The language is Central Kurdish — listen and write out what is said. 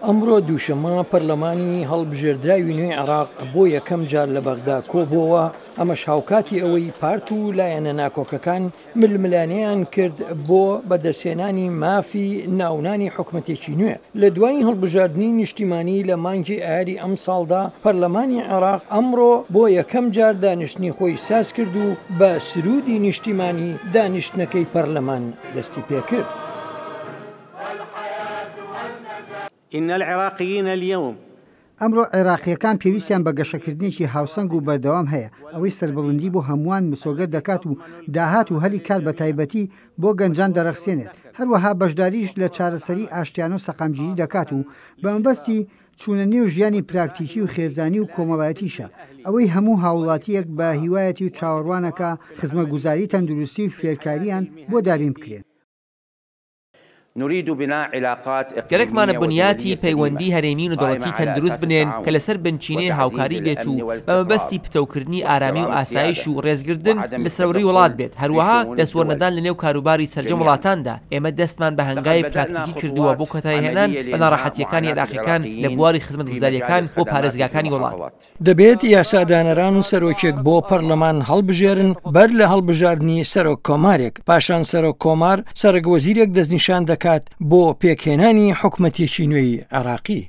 ئەمڕۆ دووشەمە پەرلەمانی هەڵبژێردراوی نوێی عێراق بۆ یەکەم جار لە بەغدا کۆبووەوە. ئەمەش هاوکاتی ئەوەی پارت و لایەنە ناکۆکەکان ململانیان کرد بۆ بەدەستهێنانی مافی ناونانی حکومەتێکی نوێ. لە دوای هەڵبژاردننی نیشتیمانی لە مانگی ئایاری ئەم ساڵدا پەرلەمانی عێراق ئەمڕۆ بۆ یەکەم جار دانیشتنی خۆی ساز کرد و بە سرودی نیشتیمانی دانیشتنەکەی پەرلەمان دەستی پێکرد. إن العراقيين اليوم ئەمڕۆ عێراقیەکان پێویستیان بە گەشەکردنێکی هاوسەنگ و بەردەوام هەیە. ئەوەی سەربەڵندی بۆ هەمووان مسۆگە دەکات و داهات و هەلی کار بە تایبەتی بۆ گەنجان دەرەخسێنێت. هەروەها بەشداریش لە چارەسەری ئاشتیان و سەقامگیری دەکات و بە مەبەستی چوونە نێو ژیانی پراکتیکی و خێزانی و کۆمەڵایەتیشە. ئەوەی هەموو هاوڵاتیەک بە هیوایەتی و چاوەڕوانەکە خزمەتگوزاری تەندروستی و فێرکاریان بۆ دابین بکرێن. نريد بناء علاقات گەرەکمانە بنیاتی پەیوەندی هەرێمین و دەوڵەتی تەندروست بنێن کە لەسەر بنچینەی هاوکاری بێت و بە مەبەستی پتەوکردنی ئارامی و ئاسایش و ڕێزگردن لە سەروەری وڵات بێت. هەروەها دەستوەرنەدان لە نێو کاروباری سەرجەم وڵاتاندا. ئێمە دەستمان بە هەنگای پراکتیکی کردووە بۆ کۆتایهێنان بە ناڕەحەتیەکانی عێراقیەکان لە بواری خزمەتگوزاریەکان بۆ پارێزگاکانی وڵات. دەبێت یاسادانەران سەرۆکێک بۆ پەرلەمان هەڵبژێرن بەر لە هەڵبژاردننی سەرۆک کۆمارێک. پاشان سەرۆک کۆمار سەرۆکوەزیرێک دەستنیشان دەکات بۆ پێکهێنانی حکومەتێکی نوێی عێراقی.